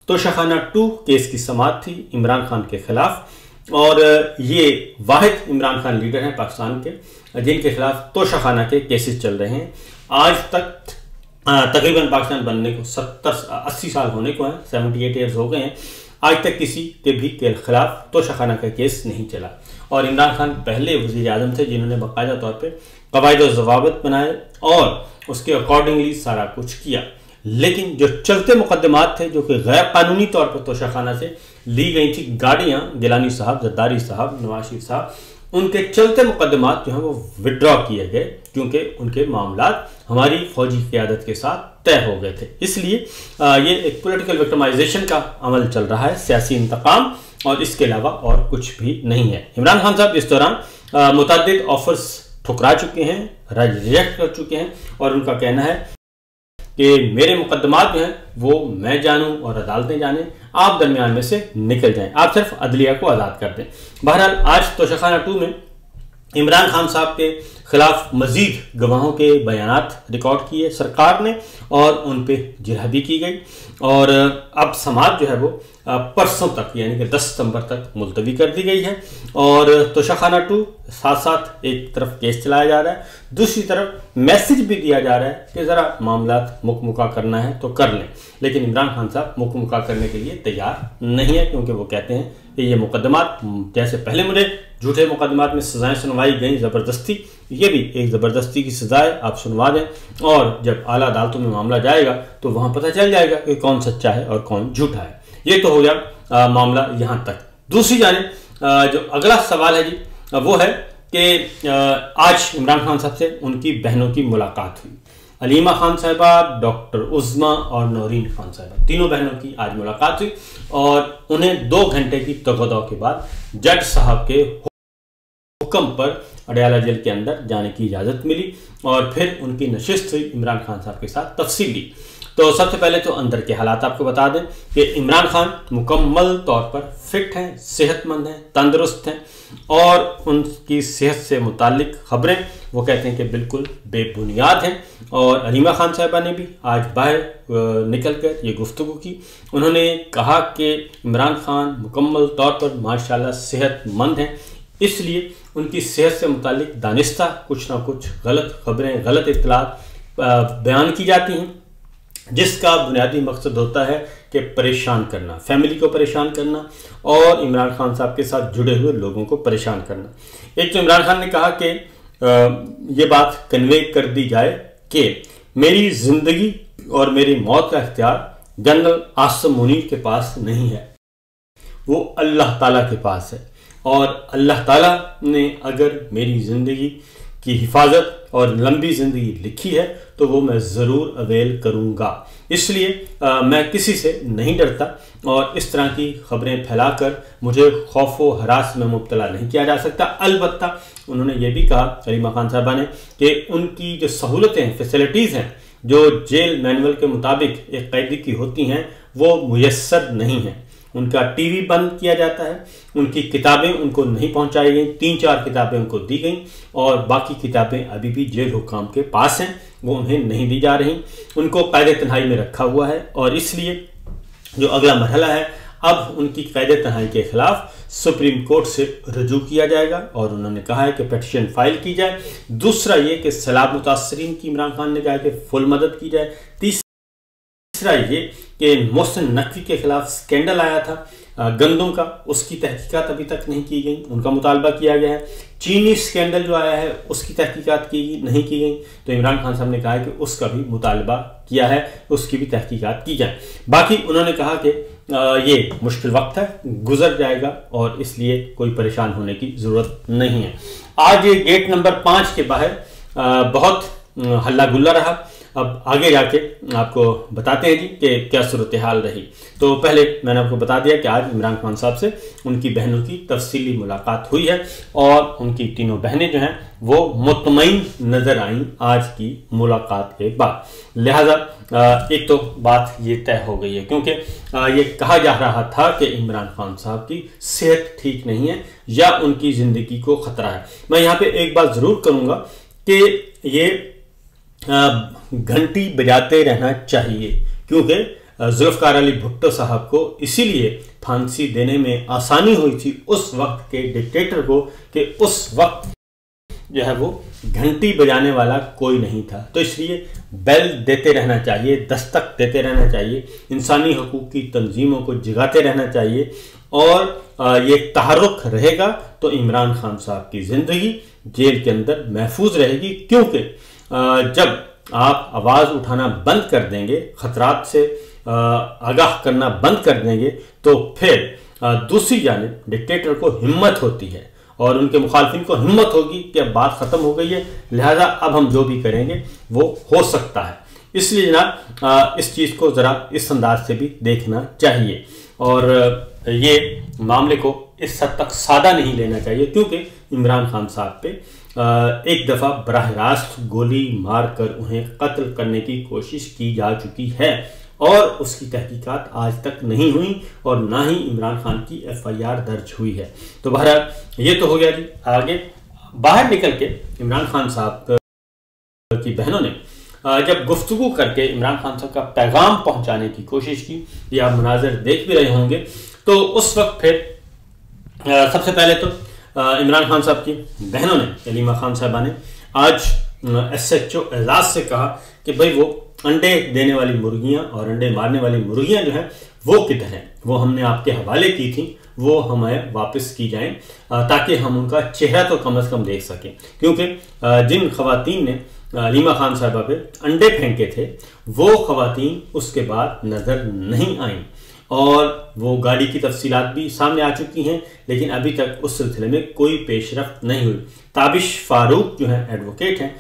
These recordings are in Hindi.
तोशाखाना 2 केस की समाअत थी इमरान खान के खिलाफ और ये वाहिद इमरान खान लीडर हैं पाकिस्तान के जिनके खिलाफ तोशाखाना के केसेस चल रहे हैं। आज तक तकरीबन पाकिस्तान बनने को 70-80 साल होने को हैं, 78 ईयर्स हो गए हैं। आज तक किसी के भी के खिलाफ तोशाखाना का केस नहीं चला और इमरान खान पहले वज़ीर आज़म थे जिन्होंने बाकायदा तौर पर कवायद और ज़वाबित बनाए और उसके अकॉर्डिंगली सारा कुछ किया। लेकिन जो चलते मुकदमात थे जो कि गैर कानूनी तौर पर तोशाखाना से ली गई थी गाड़ियां, गिलानी साहब, जरदारी साहब, नवाज शरीफ साहब, उनके चलते मुकदमात जो हैं वो विड्रॉ किए गए क्योंकि उनके मामलात हमारी फौजी क़यादत के साथ तय हो गए थे। इसलिए ये एक पॉलिटिकल विक्टिमाइजेशन का अमल चल रहा है, सियासी इंतकाम, और इसके अलावा और कुछ भी नहीं है। इमरान खान साहब इस दौरान मुतअद्दिद ऑफर्स ठुकरा चुके हैं, रिजेक्ट कर चुके हैं और उनका कहना है कि मेरे मुकदमात जो हैं वो मैं जानूं और अदालतें जानें, आप दरमियान में से निकल जाएं, आप सिर्फ अदलिया को आज़ाद कर दें। बहरहाल आज तोशाखाना 2 में इमरान खान साहब के खिलाफ मजीद गवाहों के बयानात रिकॉर्ड किए सरकार ने और उन पर जिरह की गई और अब समाअत जो है वो परसों तक यानी कि 10 सितंबर तक मुलतवी कर दी गई है। और तोशाखाना 2 साथ साथ एक तरफ केस चलाया जा रहा है, दूसरी तरफ मैसेज भी दिया जा रहा है कि ज़रा मामलात मुकमुका करना है तो कर लें। लेकिन इमरान खान साहब मुकमुका करने के लिए तैयार नहीं है क्योंकि वो कहते हैं कि ये मुकदमात जैसे पहले मुझे झूठे मुकदमात में सजाएं सुनवाई गई ज़बरदस्ती, ये भी एक ज़बरदस्ती की सजा है, आप सुनवा दें और जब आला अदालतों में मामला जाएगा तो वहाँ पता चल जाएगा कि कौन सच्चा है और कौन झूठा है। ये तो हो गया मामला यहाँ तक। दूसरी जानिब जो अगला सवाल है जी वो है कि आज इमरान खान साहब से उनकी बहनों की मुलाकात हुई। अलीमा खान साहिबा, डॉक्टर उज़्मा और नौरीन खान साहिबा, तीनों बहनों की आज मुलाकात हुई और उन्हें 2 घंटे की तगदौ के बाद जज साहब के हुक्म पर अडयाला जेल के अंदर जाने की इजाज़त मिली और फिर उनकी नशिस्त हुई इमरान खान साहब के साथ तफसीली। तो सबसे पहले तो अंदर के हालात आपको बता दें कि इमरान खान मुकम्मल तौर पर फिट हैं, सेहतमंद हैं, तंदुरुस्त हैं और उनकी सेहत से मुतालिक खबरें वो कहते हैं कि बिल्कुल बेबुनियाद हैं। और अलीमा खान साहिबा ने भी आज बाहर निकल कर ये गुफ्तगू की। उन्होंने कहा कि इमरान खान मुकम्मल तौर पर माशाल्लाह सेहतमंद हैं, इसलिए उनकी सेहत से मुतालिक दानिस्ता कुछ ना कुछ गलत खबरें, गलत इत्तलात बयान की जाती हैं जिसका बुनियादी मकसद होता है कि परेशान करना, फैमिली को परेशान करना और इमरान खान साहब के साथ जुड़े हुए लोगों को परेशान करना। एक तो इमरान खान ने कहा कि ये बात कन्वे कर दी जाए कि मेरी ज़िंदगी और मेरी मौत का इख्तियार जनरल आसिम मुनीर के पास नहीं है, वो अल्लाह ताला के पास है और अल्लाह ताला ने अगर मेरी ज़िंदगी की हिफाजत और लंबी ज़िंदगी लिखी है तो वो मैं ज़रूर अवेल करूँगा। इसलिए मैं किसी से नहीं डरता और इस तरह की खबरें फैलाकर मुझे खौफ व हरास में मुब्तला नहीं किया जा सकता। अलबत्ता उन्होंने ये भी कहा अलीमा खान साहबा ने कि उनकी जो सहूलतें, फैसिलिटीज़ हैं जो जेल मैनुअल के मुताबिक एक कैदी की होती हैं वो मुयस्सर नहीं हैं। उनका टीवी बंद किया जाता है, उनकी किताबें उनको नहीं पहुंचाई गई, 3-4 किताबें उनको दी गई और बाकी किताबें अभी भी जेल हुक्काम के पास हैं, वो उन्हें नहीं दी जा रही। उनको कैद तन्हाई में रखा हुआ है और इसलिए जो अगला मरहला है अब उनकी कैद तन्हाई के खिलाफ सुप्रीम कोर्ट से रजू किया जाएगा और उन्होंने कहा है कि पिटीशन फाइल की जाए। दूसरा ये कि सैलाब मुतासरीन की इमरान खान ने कहा कि फुल मदद की जाए। तीसरा ये कि मोहसिन नकवी के खिलाफ स्कैंडल आया था गंदों का, उसकी तहकीकात अभी तक नहीं की गई, उनका मुतालबा किया गया है। चीनी स्कैंडल जो आया है उसकी तहकीकात नहीं की गई, तो इमरान खान साहब ने कहा है कि उसका भी मुतालबा किया है, उसकी भी तहकीकात की जाए। बाकी उन्होंने कहा कि ये मुश्किल वक्त है, गुजर जाएगा और इसलिए कोई परेशान होने की ज़रूरत नहीं है। आज ये गेट नंबर 5 के बाहर बहुत हल्ला गुल्ला रहा। अब आगे जाके आपको बताते हैं जी कि क्या सूरत हाल रही। तो पहले मैंने आपको बता दिया कि आज इमरान खान साहब से उनकी बहनों की तफसीली मुलाकात हुई है और उनकी तीनों बहनें जो हैं वो मुतमईन नज़र आईं आज की मुलाकात के बाद। लिहाजा एक तो बात ये तय हो गई है क्योंकि ये कहा जा रहा था कि इमरान खान साहब की सेहत ठीक नहीं है या उनकी ज़िंदगी को ख़तरा है। मैं यहाँ पे एक बात ज़रूर करूँगा कि ये घंटी बजाते रहना चाहिए क्योंकि जुल्फ़िकार अली भुट्टो साहब को इसीलिए फांसी देने में आसानी हुई थी उस वक्त के डिक्टेटर को कि उस वक्त जो है वो घंटी बजाने वाला कोई नहीं था। तो इसलिए बेल देते रहना चाहिए, दस्तक देते रहना चाहिए, इंसानी हकूक़ की तंजीमों को जगाते रहना चाहिए और ये तहर्रुक रहेगा तो इमरान खान साहब की ज़िंदगी जेल के अंदर महफूज रहेगी। क्योंकि जब आप आवाज़ उठाना बंद कर देंगे, ख़तरात से आगाह करना बंद कर देंगे, तो फिर दूसरी जानिब डिक्टेटर को हिम्मत होती है और उनके मुखालफिन को हिम्मत होगी कि अब बात ख़त्म हो गई है, लिहाजा अब हम जो भी करेंगे वो हो सकता है। इसलिए जनाब इस चीज़ को ज़रा इस अंदाज से भी देखना चाहिए और ये मामले को इस हद तक सादा नहीं लेना चाहिए, क्योंकि इमरान खान साहब पे एक दफ़ा बराह रास्त गोली मार कर उन्हें कत्ल करने की कोशिश की जा चुकी है और उसकी तहकीकात आज तक नहीं हुई और ना ही इमरान खान की FIR दर्ज हुई है। तो बहरहाल ये तो हो गया जी। आगे बाहर निकल के इमरान खान साहब की बहनों ने जब गुफ्तगू करके इमरान खान साहब का पैगाम पहुंचाने की कोशिश की, ये आप मनाज़र देख भी रहे होंगे, तो उस वक्त फिर सबसे पहले तो इमरान खान साहब की बहनों ने, अलीमा खान साहबा ने आज SHO एजाज से कहा कि भाई वो अंडे देने वाली मुर्गियां और अंडे मारने वाली मुर्गियां जो हैं वो किधर हैं, वो हमने आपके हवाले की थी, वो हमें वापस की जाएं ताकि हम उनका चेहरा तो कम से कम देख सकें। क्योंकि जिन खवातीन ने अलीमा खान साहबा पे अंडे फेंके थे वो खवातीन उसके बाद नज़र नहीं आईं और वो गाड़ी की तफसीलात भी सामने आ चुकी हैं, लेकिन अभी तक उस सिलसिले में कोई पेशरफ्त नहीं हुई। ताबिश फारूक जो है एडवोकेट हैं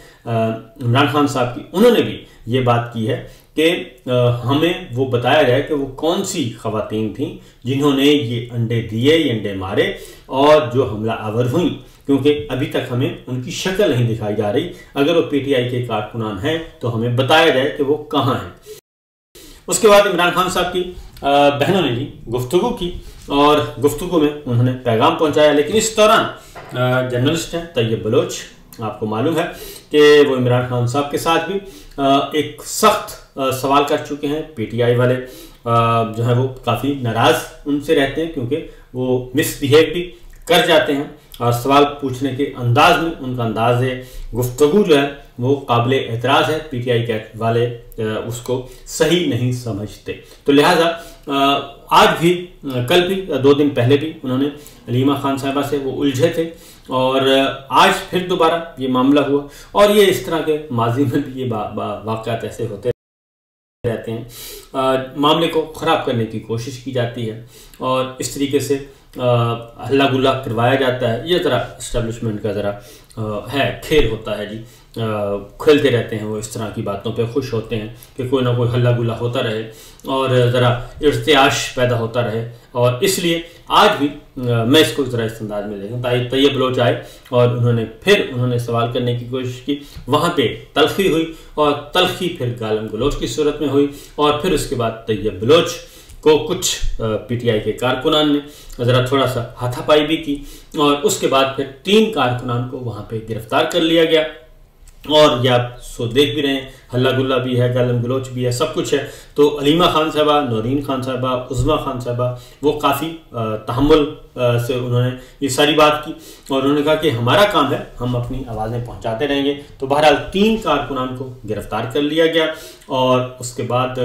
इमरान खान साहब की, उन्होंने भी ये बात की है कि हमें वो बताया जाए कि वो कौन सी खवातीन थीं जिन्होंने ये अंडे दिए, ये अंडे मारे और जो हमला आवर हुई, क्योंकि अभी तक हमें उनकी शक्ल नहीं दिखाई जा रही। अगर वो PTI के कारकुनान हैं तो हमें बताया जाए कि वो कहाँ हैं। उसके बाद इमरान खान साहब की बहनों ने भी गुफ्तगू की और गुफ्तगू में उन्होंने पैगाम पहुंचाया, लेकिन इस दौरान जर्नलिस्ट हैं तैयब बलोच, आपको मालूम है कि वो इमरान खान साहब के साथ भी एक सख्त सवाल कर चुके हैं। PTI वाले जो है वो काफ़ी नाराज़ उनसे रहते हैं क्योंकि वो मिसबिहेव भी कर जाते हैं। सवाल पूछने के अंदाज में उनका अंदाज है, गुफ्तगू जो है वो काबिल एतराज़ है। PTI के वाले उसको सही नहीं समझते। तो लिहाजा आज भी, कल भी, 2 दिन पहले भी उन्होंने अलीमा खान साहबा से वो उलझे थे और आज फिर दोबारा ये मामला हुआ और ये इस तरह के माजी में भी ये वाक़यात ऐसे होते रहते हैं। मामले को ख़राब करने की कोशिश की जाती है और इस तरीके से हल्ला गुल्ला करवाया जाता है। ये ज़रा इस्टेब्लिशमेंट का ज़रा है खेल होता है जी, खेलते रहते हैं वो, इस तरह की बातों पे खुश होते हैं कि कोई ना कोई हल्ला गुल्ला होता रहे और ज़रा इर्तियाश पैदा होता रहे। और इसलिए आज भी मैं इसको ज़रा इस अंदाज में देखूँ। तैयब बलोच आए और उन्होंने सवाल करने की कोशिश की, वहाँ पे तलखी हुई और तलखी फिर गालम गलोच की सूरत में हुई और फिर उसके बाद तैयब बलोच को कुछ PTI के कारकुनान ने ज़रा थोड़ा सा हाथापाई भी की और उसके बाद फिर 3 कारकुनान को वहाँ पे गिरफ्तार कर लिया गया। और ये आप सो देख भी रहे हैं, हल्ला गुल्ला भी है, गालम गलोच भी है, सब कुछ है। तो अलीमा खान साहबा, नौरीन खान साहबा, उज़्मा खान साहबा वो काफ़ी तहम्मुल से उन्होंने ये सारी बात की और उन्होंने कहा कि हमारा काम है, हम अपनी आवाज़ें पहुंचाते रहेंगे। तो बहरहाल 3 कारकुनान को गिरफ्तार कर लिया गया और उसके बाद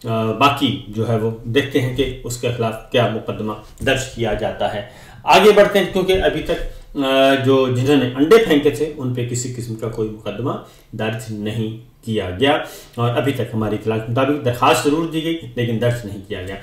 बाकी जो है वो देखते हैं कि उसके खिलाफ क्या मुकदमा दर्ज किया जाता है। आगे बढ़ते हैं क्योंकि अभी तक जो जिन्होंने अंडे फेंके थे उन पे किसी किस्म का कोई मुकदमा दर्ज नहीं किया गया और अभी तक हमारी इत्तला के मुताबिक दरखास्त जरूर दी गई लेकिन दर्ज नहीं किया गया।